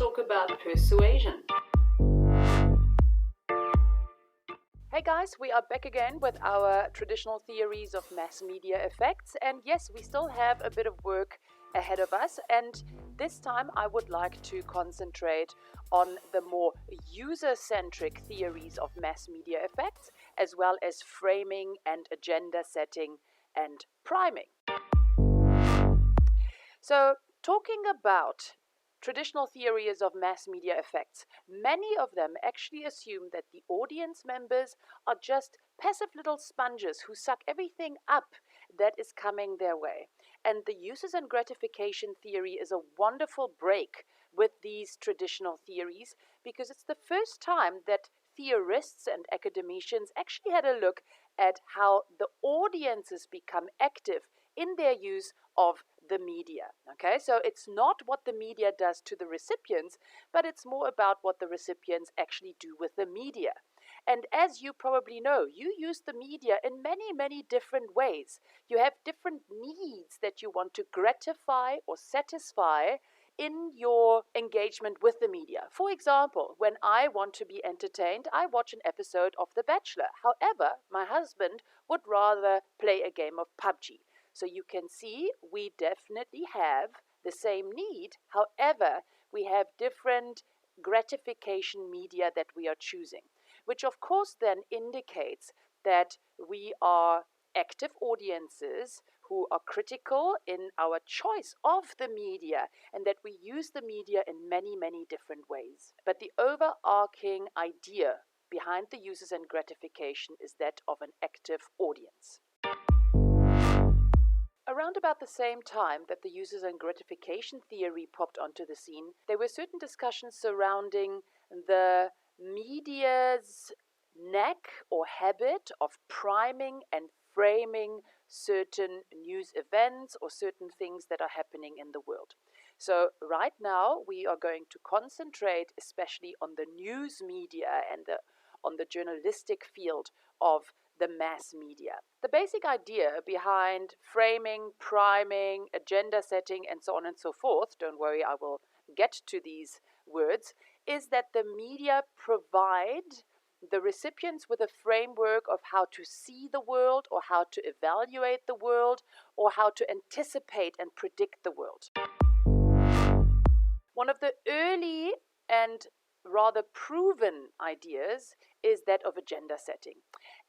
talk about persuasion. Hey guys, we are back again with our traditional theories of mass media effects, and yes, we still have a bit of work ahead of us, and this time I would like to concentrate on the more user-centric theories of mass media effects, as well as framing and agenda setting and priming. So, talking about traditional theories of mass media effects, many of them actually assume that the audience members are just passive little sponges who suck everything up that is coming their way. And the uses and gratification theory is a wonderful break with these traditional theories because it's the first time that theorists and academicians actually had a look at how the audiences become active in their use of the media. Okay, so it's not what the media does to the recipients, but it's more about what the recipients actually do with the media. And as you probably know, you use the media in many, many different ways. You have different needs that you want to gratify or satisfy in your engagement with the media. For example, when I want to be entertained, I watch an episode of The Bachelor. However, my husband would rather play a game of PUBG. So you can see we definitely have the same need. However, we have different gratification media that we are choosing, which of course then indicates that we are active audiences who are critical in our choice of the media and that we use the media in many, many different ways. But the overarching idea behind the uses and gratification is that of an active audience. Around about the same time that the uses and gratification theory popped onto the scene, there were certain discussions surrounding the media's knack or habit of priming and framing certain news events or certain things that are happening in the world. So right now we are going to concentrate especially on the news media and on the journalistic field of the mass media. The basic idea behind framing, priming, agenda setting, and so on and so forth, don't worry, I will get to these words, is that the media provide the recipients with a framework of how to see the world or how to evaluate the world or how to anticipate and predict the world. One of the early and rather proven ideas is that of agenda setting.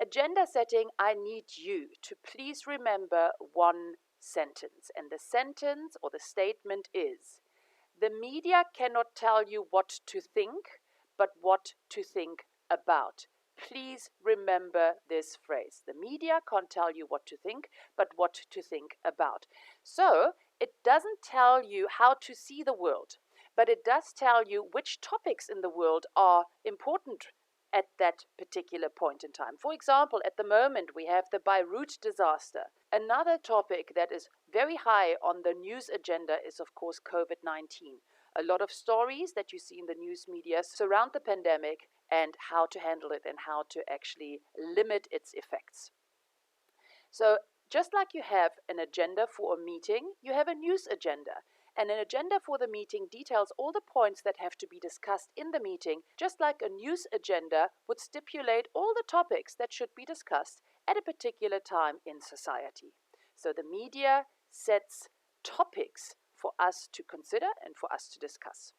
Agenda setting, I need you to please remember one sentence, and the sentence or the statement is: the media cannot tell you what to think, but what to think about. Please remember this phrase. The media can't tell you what to think, but what to think about. So it doesn't tell you how to see the world, but it does tell you which topics in the world are important at that particular point in time. For example, at the moment we have the Beirut disaster. Another topic that is very high on the news agenda is, of course, COVID-19. A lot of stories that you see in the news media surround the pandemic and how to handle it and how to actually limit its effects. So just like you have an agenda for a meeting, you have a news agenda. And an agenda for the meeting details all the points that have to be discussed in the meeting, just like a news agenda would stipulate all the topics that should be discussed at a particular time in society. So the media sets topics for us to consider and for us to discuss.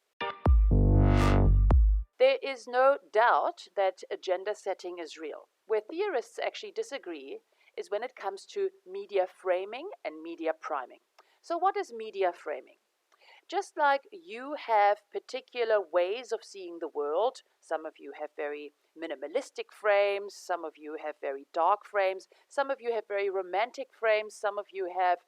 There is no doubt that agenda setting is real. Where theorists actually disagree is when it comes to media framing and media priming. So what is media framing? Just like you have particular ways of seeing the world, some of you have very minimalistic frames, some of you have very dark frames, some of you have very romantic frames, some of you have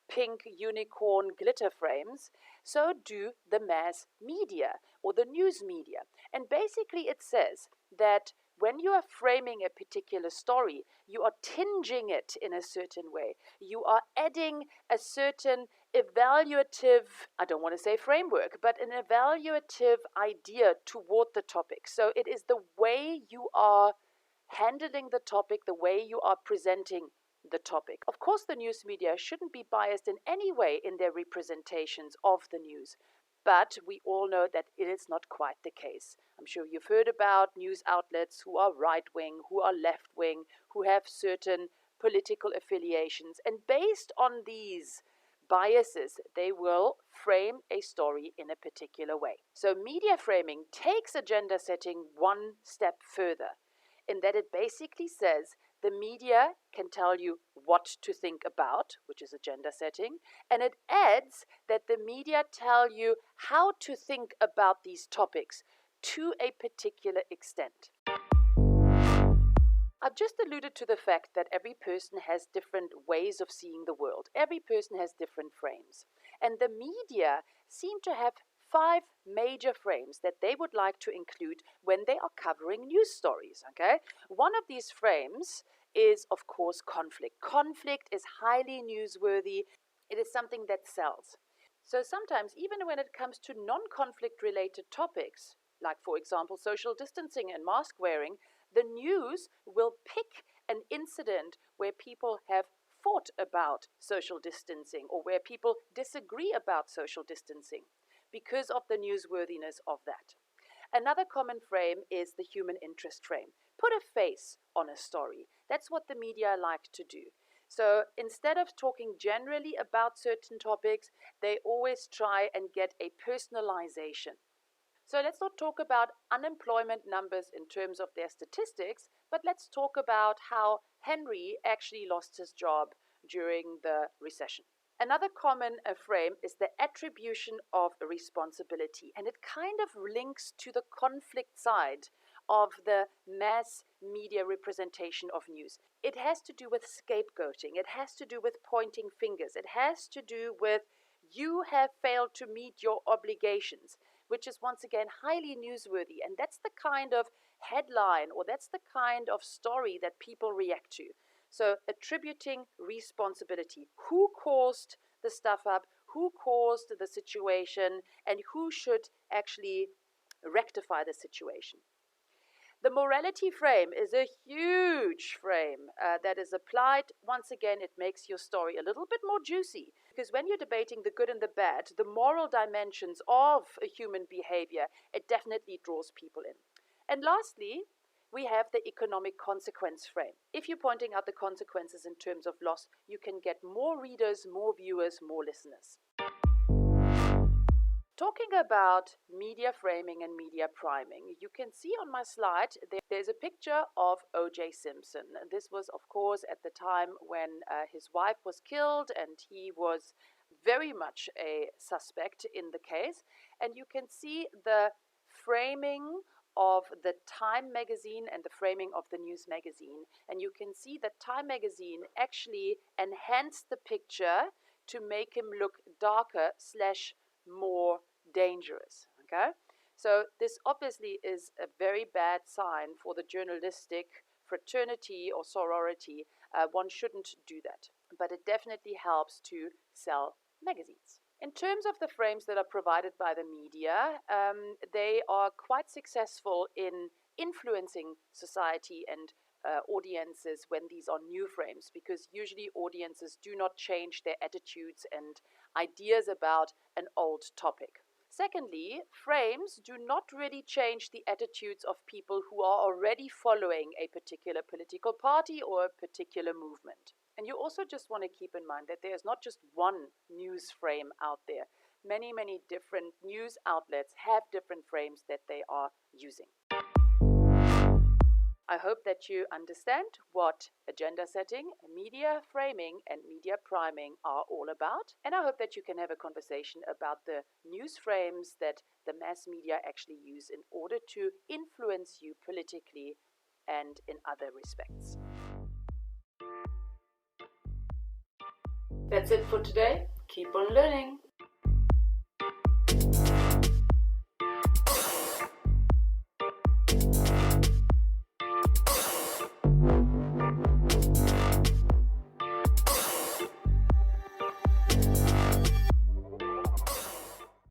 pink unicorn glitter frames, so do the mass media or the news media. And basically it says that when you are framing a particular story, you are tinging it in a certain way. You are adding a certain evaluative, I don't want to say framework, but an evaluative idea toward the topic. So it is the way you are handling the topic, the way you are presenting the topic. Of course, the news media shouldn't be biased in any way in their representations of the news, But we all know that it is not quite the case. I'm sure you've heard about news outlets who are right-wing, who are left-wing, who have certain political affiliations. And based on these biases, they will frame a story in a particular way. So media framing takes agenda setting one step further, in that it basically says the media can tell you what to think about, which is agenda setting, and it adds that the media tell you how to think about these topics to a particular extent. I've just alluded to the fact that every person has different ways of seeing the world. Every person has different frames. And the media seem to have 5 major frames that they would like to include when they are covering news stories, okay? One of these frames is, of course, conflict. Conflict is highly newsworthy. It is something that sells. So sometimes, even when it comes to non-conflict related topics, like, for example, social distancing and mask wearing, the news will pick an incident where people have fought about social distancing or where people disagree about social distancing because of the newsworthiness of that. Another common frame is the human interest frame. Put a face on a story. That's what the media like to do. So instead of talking generally about certain topics, they always try and get a personalization. So let's not talk about unemployment numbers in terms of their statistics, but let's talk about how Henry actually lost his job during the recession. Another common frame is the attribution of responsibility, and it kind of links to the conflict side of the mass media representation of news. It has to do with scapegoating, it has to do with pointing fingers, it has to do with you have failed to meet your obligations, which is once again highly newsworthy. And that's the kind of headline or that's the kind of story that people react to. So attributing responsibility. Who caused the stuff up? Who caused the situation? And who should actually rectify the situation? The morality frame is a huge frame that is applied. Once again, it makes your story a little bit more juicy, because when you're debating the good and the bad, the moral dimensions of a human behavior, it definitely draws people in. And lastly, we have the economic consequence frame. If you're pointing out the consequences in terms of loss, you can get more readers, more viewers, more listeners. Talking about media framing and media priming, you can see on my slide there's a picture of O.J. Simpson. This was, of course, at the time when his wife was killed, and he was very much a suspect in the case. And you can see the framing of the Time magazine and the framing of the News magazine. And you can see that Time magazine actually enhanced the picture to make him look darker / more dangerous. Okay, so this obviously is a very bad sign for the journalistic fraternity or sorority. One shouldn't do that, but it definitely helps to sell magazines. In terms of the frames that are provided by the media, they are quite successful in influencing society and audiences when these are new frames, because usually audiences do not change their attitudes and ideas about an old topic. Secondly, frames do not really change the attitudes of people who are already following a particular political party or a particular movement. And you also just want to keep in mind that there is not just one news frame out there. Many, many different news outlets have different frames that they are using. I hope that you understand what agenda setting, media framing, and media priming are all about. And I hope that you can have a conversation about the news frames that the mass media actually use in order to influence you politically and in other respects. That's it for today. Keep on learning.